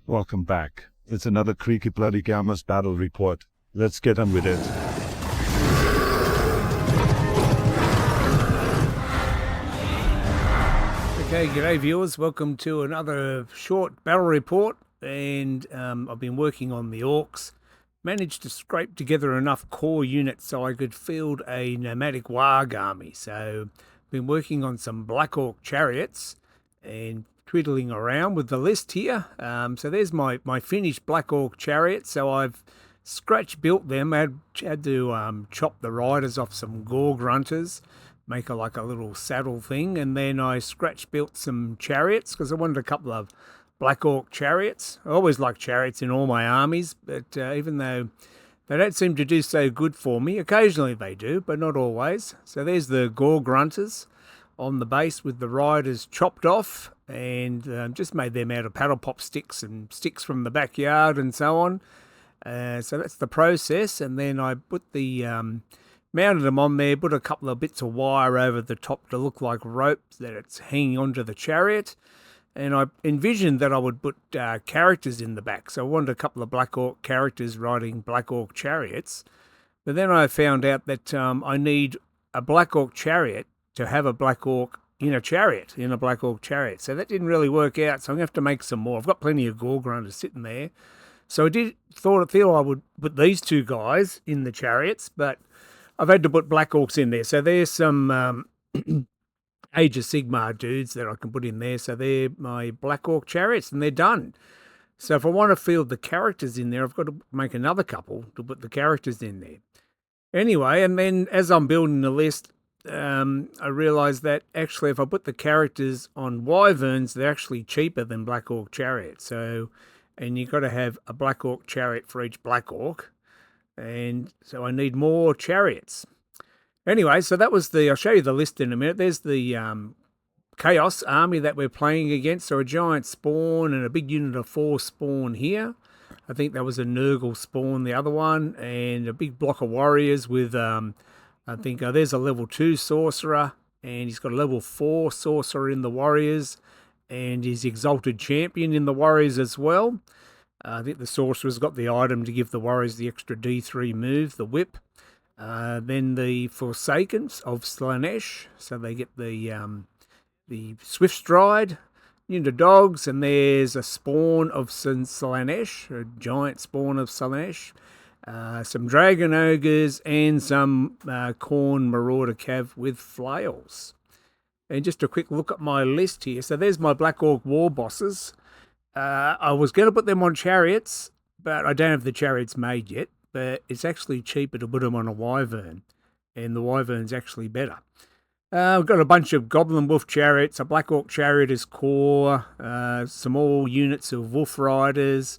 Welcome back. It's another Creaky Bloody Gammas battle report. Let's get on with it. Okay, g'day viewers. Welcome to another short battle report. And I've been working on the orcs. Managed to scrape together enough core units so I could field a nomadic warg army. So been working on some black orc chariots and twiddling around with the list here. So there's my finished black orc chariot. So I've scratch built them. I had to chop the riders off some gore grunters, make like a little saddle thing, and then I scratch built some chariots because I wanted a couple of black orc chariots. I always like chariots in all my armies, but even though they don't seem to do so good for me, occasionally they do, but not always. So there's the gore grunters on the base with the riders chopped off, and just made them out of paddle pop sticks and sticks from the backyard and so on. So that's the process, and then I put the mounted them on there, put a couple of bits of wire over the top to look like rope that it's hanging onto the chariot. And I envisioned that I would put characters in the back. So I wanted a couple of black orc characters riding black orc chariots. But then I found out that I need a black orc chariot to have a black orc in a chariot, in a black orc chariot. So that didn't really work out. So I'm going to have to make some more. I've got plenty of gore grunters sitting there. So I feel I would put these two guys in the chariots, but I've had to put black orcs in there. So there's some Age of Sigmar dudes that I can put in there. So they're my black orc chariots, and they're done. So if I want to field the characters in there, I've got to make another couple to put the characters in there. Anyway, and then as I'm building the list, I realised that actually if I put the characters on wyverns, they're actually cheaper than black orc chariots. So, and you've got to have a black orc chariot for each black orc. And so I need more chariots. Anyway, so that was I'll show you the list in a minute. There's the Chaos army that we're playing against. So a giant spawn and a big unit of 4 spawn here. I think that was a Nurgle spawn, the other one. And a big block of warriors with, I think there's a level 2 sorcerer. And he's got a level 4 sorcerer in the warriors. And his exalted champion in the warriors as well. I think the sorcerer's got the item to give the warriors the extra D3 move, the whip. Then the Forsakens of Slaanesh, so they get the Swift Stride into dogs, and there's a spawn of Slaanesh, a giant spawn of Slaanesh, some Dragon Ogres, and some Khorne Marauder Cav with flails. And just a quick look at my list here. So there's my Black Orc War Bosses. I was going to put them on chariots, but I don't have the chariots made yet. But it's actually cheaper to put them on a wyvern, and the wyvern's actually better. I've got a bunch of Goblin Wolf chariots, a Black Orc chariot as core, some more units of Wolf Riders,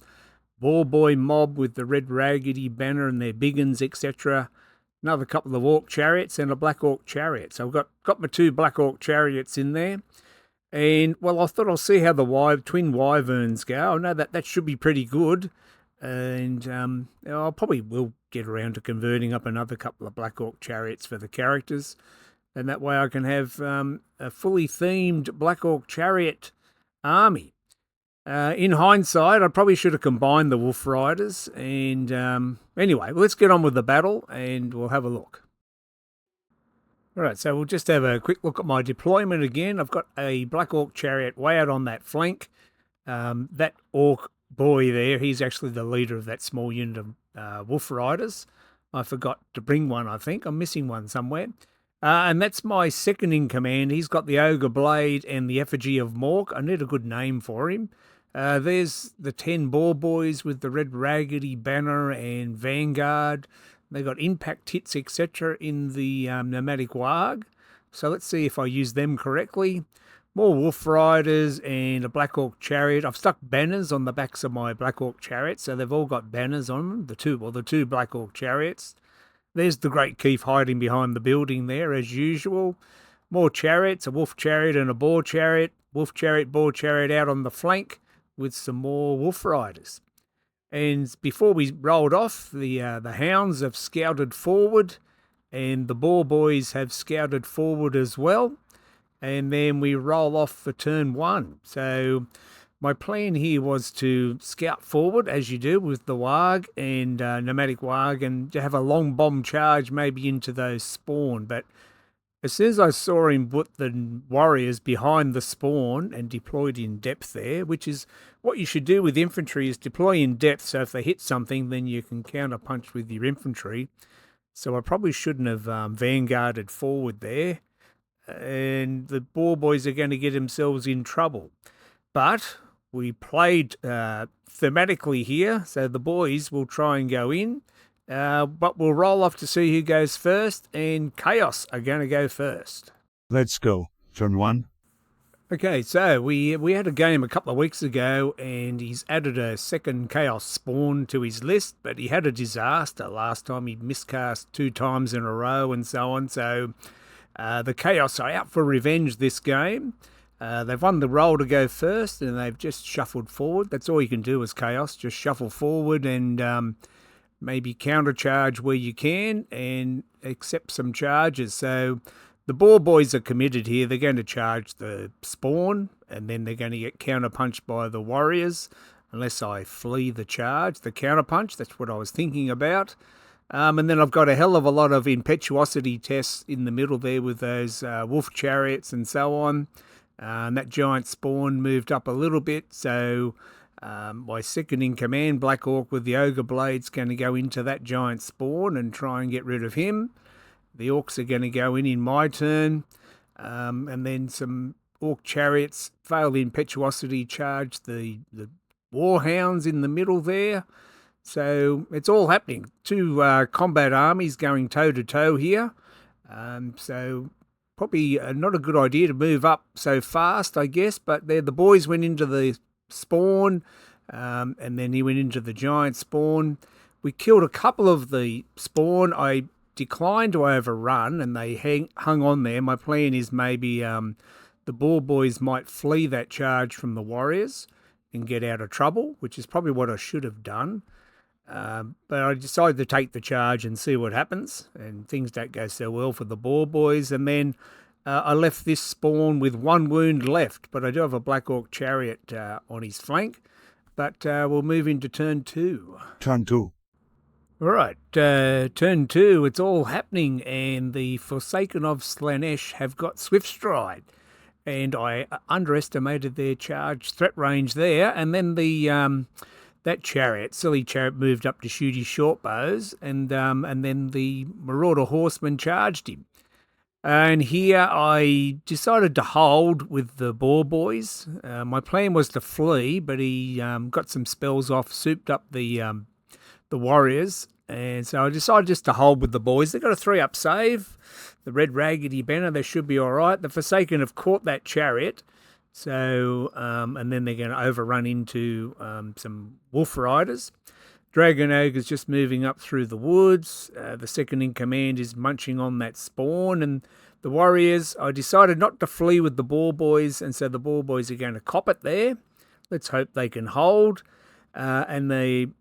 Boar Boy Mob with the Red Raggedy banner and their biggins, etc. Another couple of Orc chariots and a Black Orc chariot. So I've got my 2 Black Orc chariots in there. And, well, I thought I'll see how the twin wyverns go. I know that should be pretty good. And I probably will get around to converting up another couple of Black Orc chariots for the characters. And that way I can have a fully themed Black Orc chariot army. In hindsight, I probably should have combined the Wolf Riders. And anyway, let's get on with the battle and we'll have a look. All right, so we'll just have a quick look at my deployment again. I've got a Black Orc chariot way out on that flank. That Orc boy there, he's actually the leader of that small unit of Wolf Riders. I forgot to bring one, I think. I'm missing one somewhere. And that's my second in command. He's got the Ogre Blade and the Effigy of Mork. I need a good name for him. There's the 10 Boar Boys with the Red Raggedy banner and Vanguard. They got impact hits, etc. in the Nomadic Warg. So let's see if I use them correctly. More Wolf Riders and a Black Orc chariot. I've stuck banners on the backs of my Black Orc chariots, so they've all got banners on them. The two Black Orc chariots. There's the Great Keith hiding behind the building there, as usual. More chariots, a Wolf chariot and a Boar chariot. Wolf chariot, Boar chariot out on the flank with some more Wolf Riders. And before we rolled off, the Hounds have scouted forward, and the Boar Boys have scouted forward as well. And then we roll off for turn 1. So My plan here was to scout forward, as you do with the Warg and Nomadic Warg, and to have a long bomb charge maybe into those spawn. But as soon as I saw him put the warriors behind the spawn and deployed in depth there, which is what you should do with infantry, is deploy in depth, so if they hit something, then you can counter punch with your infantry. So I probably shouldn't have vanguarded forward there, and the Boar Boys are going to get themselves in trouble. But we played thematically here, so the boys will try and go in, but we'll roll off to see who goes first, and Chaos are going to go first. Let's go. Turn 1. Okay, so we had a game a couple of weeks ago, and he's added a second Chaos spawn to his list, but he had a disaster last time. He miscast 2 times in a row and so on, so the Chaos are out for revenge this game. They've won the roll to go first, and they've just shuffled forward. That's all you can do as Chaos, just shuffle forward and maybe countercharge where you can and accept some charges. So the Boar Boys are committed here. They're going to charge the spawn, and then they're going to get counterpunched by the warriors, unless I flee the charge, the counterpunch. That's what I was thinking about. And then I've got a hell of a lot of impetuosity tests in the middle there with those wolf chariots and so on. And that giant spawn moved up a little bit, so my second in command, Black Orc with the Ogre Blades, going to go into that giant spawn and try and get rid of him. The Orcs are going to go in my turn, and then some Orc chariots failed the impetuosity, charged the Warhounds in the middle there. So it's all happening. 2 combat armies going toe-to-toe here. So probably not a good idea to move up so fast, I guess, but the boys went into the spawn, and then he went into the giant spawn. We killed a couple of the spawn. I declined to overrun, and they hung on there. My plan is maybe the Boar Boys might flee that charge from the warriors and get out of trouble, which is probably what I should have done. But I decided to take the charge and see what happens, and things don't go so well for the Boar Boys. And then I left this spawn with 1 wound left, but I do have a Black Orc chariot on his flank. But we'll move into turn 2. Turn 2. All right, turn 2, it's all happening, and the Forsaken of Slaanesh have got Swift Stride. And I underestimated their charge threat range there, and then that silly chariot, moved up to shoot his short bows, and then the Marauder Horseman charged him. And here I decided to hold with the Boar Boys. My plan was to flee, but he got some spells off, souped up the warriors, and so I decided just to hold with the boys. They got a 3-up save. The Red Raggedy Banner, they should be all right. The Forsaken have caught that chariot. So, and then they're going to overrun into some Wolf Riders. Dragon Ogre's just moving up through the woods. The second in command is munching on that spawn. And the Warriors, I decided not to flee with the Boar Boys, and so the Boar Boys are going to cop it there. Let's hope they can hold. And the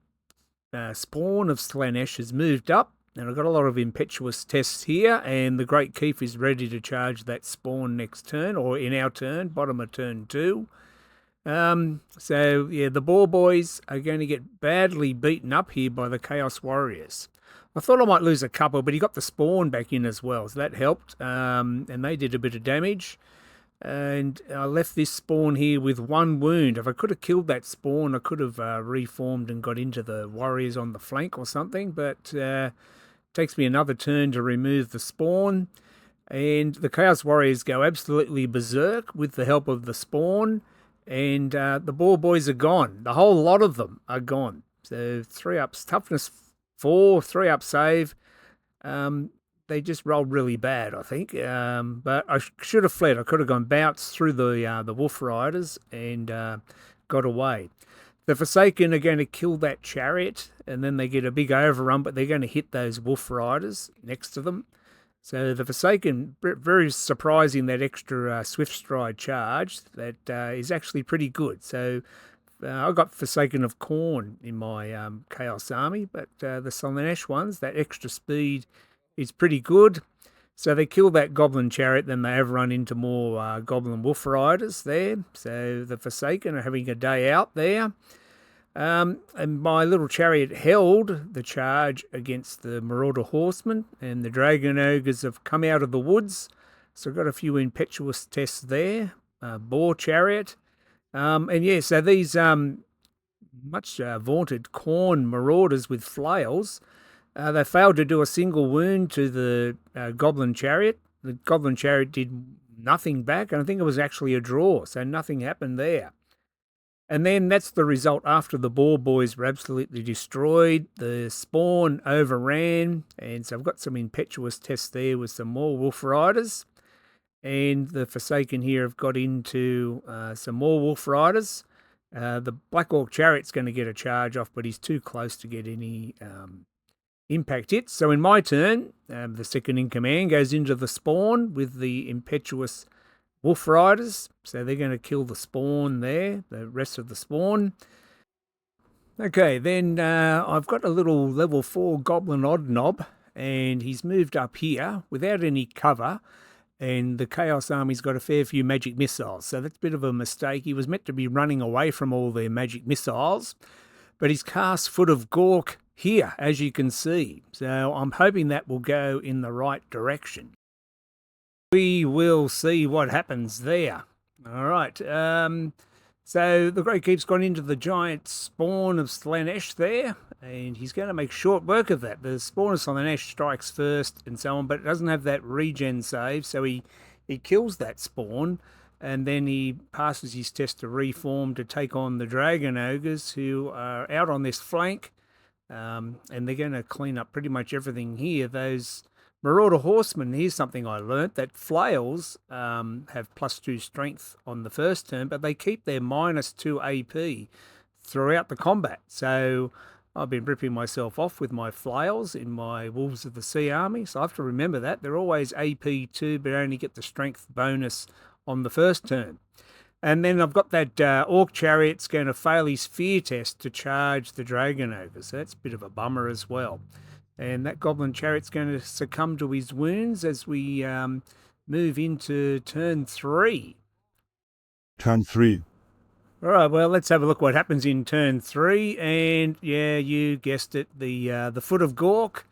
spawn of Slaanesh has moved up. And I've got a lot of impetuous tests here, and the Great Keef is ready to charge that spawn next turn, or in our turn, bottom of turn 2. So, yeah, the Boar Boys are going to get badly beaten up here by the Chaos Warriors. I thought I might lose a couple, but he got the spawn back in as well, so that helped, and they did a bit of damage. And I left this spawn here with 1 wound. If I could have killed that spawn, I could have reformed and got into the warriors on the flank or something, but takes me another turn to remove the spawn, and the Chaos Warriors go absolutely berserk with the help of the spawn, and the Boar Boys are gone. The whole lot of them are gone. So 3-ups, toughness 4, 3-up save. They just rolled really bad, I think. But I should have fled. I could have gone bounce through the Wolf Riders and got away. The Forsaken are going to kill that chariot, and then they get a big overrun, but they're going to hit those Wolf Riders next to them. So the Forsaken, very surprising, that extra Swift Stride charge that is actually pretty good. So I got Forsaken of Khorne in my Chaos army, but the Slaanesh ones, that extra speed is pretty good. So they kill that Goblin Chariot, then they overrun into more Goblin Wolf Riders there. So the Forsaken are having a day out there. And my little chariot held the charge against the Marauder Horsemen, and the Dragon Ogres have come out of the woods. So I've got a few impetuous tests there. Boar Chariot. And yeah, so these much vaunted Khorne Marauders with flails, they failed to do a single wound to the Goblin Chariot. The Goblin Chariot did nothing back, and I think it was actually a draw, so nothing happened there. And then that's the result after the Boar Boys were absolutely destroyed. The spawn overran, and so I've got some impetuous tests there with some more Wolf Riders. And the Forsaken here have got into some more Wolf Riders. The Black Orc Chariot's going to get a charge off, but he's too close to get any impact hits. So in my turn, the second in command goes into the spawn with the impetuous Wolf Riders. So they're going to kill the spawn there, the rest of the spawn. Okay, then I've got a little level 4 Goblin Odd Knob, and he's moved up here without any cover. And the Chaos Army's got a fair few magic missiles, so that's a bit of a mistake. He was meant to be running away from all their magic missiles, but he's cast Foot of Gork here, as you can see. So I'm hoping that will go in the right direction. We will see what happens there. All right. So the Great Keep's gone into the giant spawn of Slaanesh there, and he's going to make short work of that. The spawn of Slaanesh strikes first and so on, but it doesn't have that regen save, so he kills that spawn, and then he passes his test to reform to take on the Dragon Ogres, who are out on this flank, and they're going to clean up pretty much everything here. Those Marauder Horsemen, here's something I learnt, that flails have +2 strength on the first turn, but they keep their -2 AP throughout the combat. So I've been ripping myself off with my flails in my Wolves of the Sea army, so I have to remember that. They're always AP2, but only get the strength bonus on the first turn. And then I've got that Orc Chariot's going to fail his fear test to charge the Dragon Ogre, so that's a bit of a bummer as well. And that Goblin Chariot's going to succumb to his wounds as we move into turn 3. Turn 3. All right, well, let's have a look what happens in turn 3. And yeah, you guessed it, the Foot of Gork.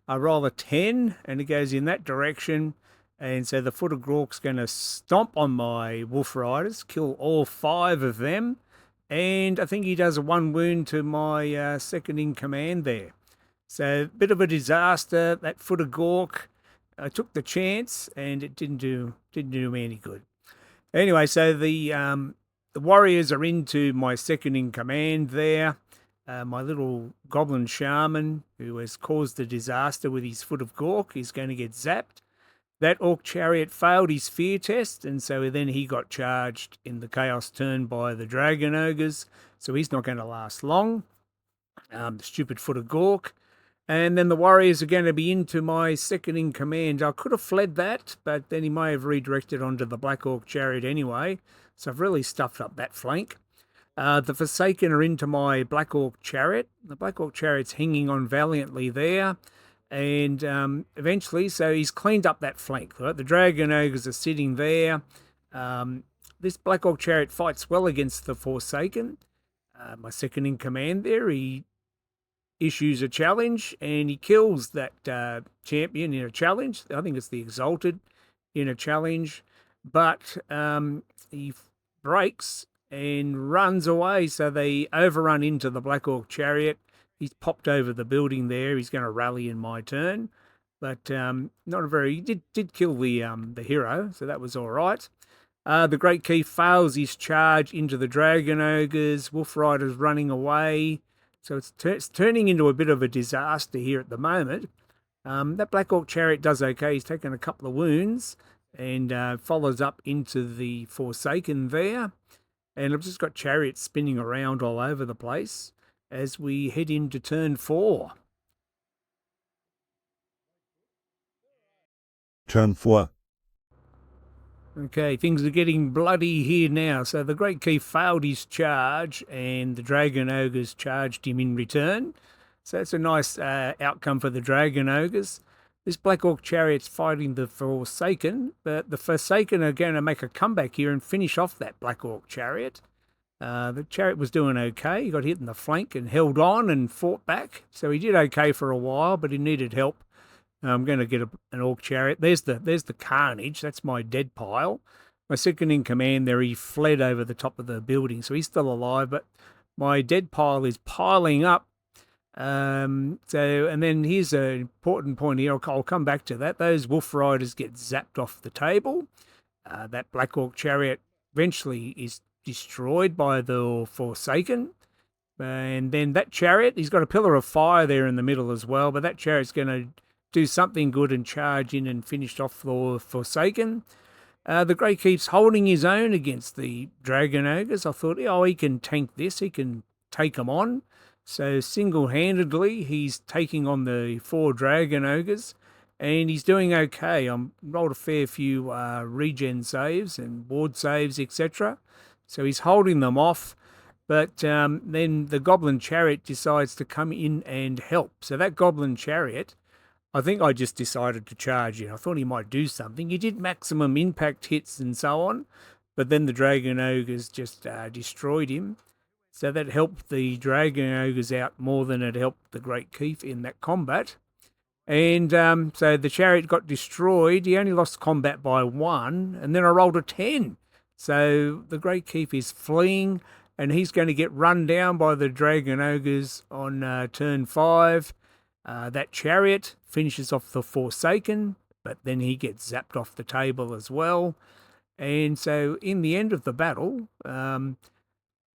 I roll a 10, and it goes in that direction. And so the Foot of Gork's going to stomp on my Wolf Riders, kill all 5 of them. And I think he does a 1 wound to my second in command there. So a bit of a disaster. That Foot of Gork, I took the chance, and it didn't do me any good. Anyway, so the warriors are into my second in command there. My little Goblin Shaman, who has caused the disaster with his Foot of Gork, is going to get zapped. That Orc Chariot failed his fear test, and so then he got charged in the Chaos turn by the Dragon Ogres, so he's not going to last long. The stupid Foot of Gork. And then the warriors are going to be into my second in command. I could have fled that, but then he may have redirected onto the Black Orc Chariot anyway. So I've really stuffed up that flank. The Forsaken are into my Black Orc Chariot. The Black Orc Chariot's hanging on valiantly there. And eventually, so he's cleaned up that flank. Right? The Dragon Ogres are sitting there. This Black Orc Chariot fights well against the Forsaken. My second in command there, he issues a challenge, and he kills that champion in a challenge. I think it's the Exalted in a challenge, but he breaks and runs away, so they overrun into the Black Orc Chariot. He's popped over the building there. He's going to rally in my turn, but not a very... He did kill the hero, so that was all right. The Great Keith fails his charge into the Dragon Ogres. Wolf Rider's running away. So it's turning into a bit of a disaster here at the moment. That Black Orc Chariot does okay. He's taken a couple of wounds and follows up into the Forsaken there. And I've just got chariots spinning around all over the place as we head into turn 4. Turn 4. Okay, things are getting bloody here now. So the Great Keith failed his charge, and the Dragon Ogres charged him in return. So that's a nice outcome for the Dragon Ogres. This Black Orc chariot's fighting the Forsaken, but the Forsaken are going to make a comeback here and finish off that Black Orc chariot. The chariot was doing okay. He got hit in the flank and held on and fought back. So he did okay for a while, but he needed help. I'm going to get an Orc chariot. There's the carnage. That's my dead pile. My second in command there, he fled over the top of the building, so he's still alive, but my dead pile is piling up. And then here's an important point here. I'll come back to that. Those Wolf Riders get zapped off the table. That Black Orc chariot eventually is destroyed by the Forsaken. And then that chariot, he's got a pillar of fire there in the middle as well, but that chariot's going to do something good and charge in and finish off the Forsaken. The Grey keeps holding his own against the Dragon Ogres. I thought, oh, he can tank this. He can take them on. So single-handedly, he's taking on the 4 Dragon Ogres, and he's doing okay. I rolled a fair few regen saves and ward saves, etc. So he's holding them off. But then the Goblin Chariot decides to come in and help. So that Goblin Chariot, I think I just decided to charge in. I thought he might do something. He did maximum impact hits and so on, but then the Dragon Ogres just destroyed him. So that helped the Dragon Ogres out more than it helped the Great Keith in that combat. And so the chariot got destroyed. He only lost combat by 1, and then I rolled a 10. So the Great Keith is fleeing, and he's going to get run down by the Dragon Ogres on turn 5. That chariot finishes off the Forsaken, but then he gets zapped off the table as well. And so in the end of the battle,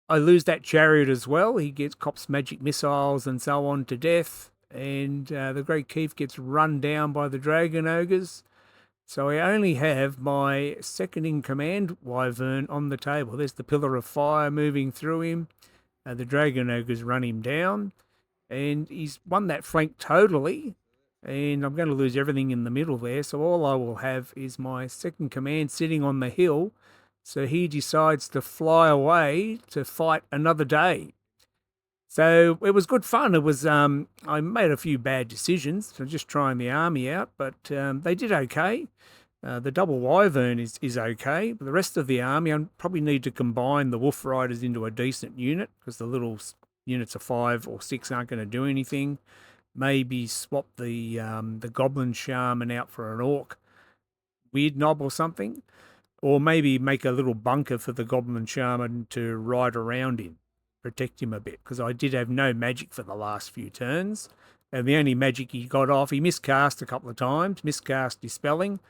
I lose that chariot as well. He cops magic missiles and so on to death. And the Great Keith gets run down by the Dragon Ogres. So I only have my second in command Wyvern on the table. There's the pillar of fire moving through him. The Dragon Ogres run him down. And he's won that flank totally. And I'm going to lose everything in the middle there. So all I will have is my second command sitting on the hill. So he decides to fly away to fight another day. So it was good fun. It was I made a few bad decisions, so just trying the army out, but they did okay. The double Wyvern is okay, but the rest of the army, I probably need to combine the Wolf Riders into a decent unit, because the little units of 5 or 6 aren't going to do anything. Maybe swap the Goblin Shaman out for an Orc Weird Knob or something. Or maybe make a little bunker for the Goblin Shaman to ride around in, protect him a bit, because I did have no magic for the last few turns. And the only magic he got off, he miscast a couple of times, miscast Dispelling,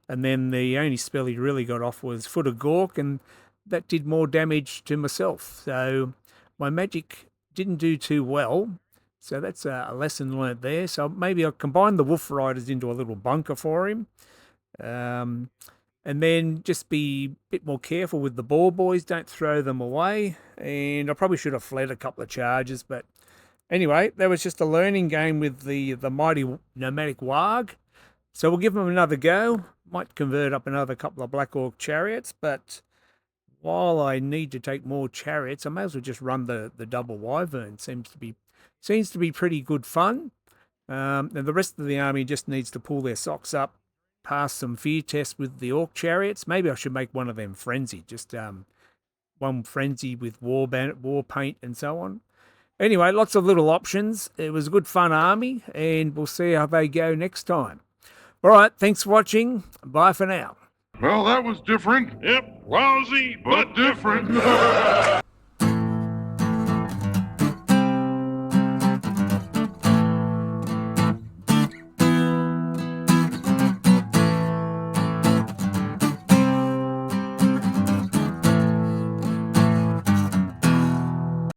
and then the only spell he really got off was Foot of Gork, and that did more damage to myself. So my magic didn't do too well. So that's a lesson learnt there. So maybe I'll combine the Wolf Riders into a little bunker for him. And then just be a bit more careful with the Boar Boys. Don't throw them away. And I probably should have fled a couple of charges. But anyway, that was just a learning game with the mighty Nomadic Warg. So we'll give them another go. Might convert up another couple of Black Orc chariots. But while I need to take more chariots, I may as well just run the double Wyvern. Seems to be pretty good fun. And the rest of the army just needs to pull their socks up. Pass some fear tests with the Orc chariots. Maybe I should make one of them frenzy. Just one frenzy with war paint and so on. Anyway, lots of little options. It was a good fun army, and we'll see how they go next time. All right, thanks for watching. Bye for now. Well, that was different. Yep, lousy, but different.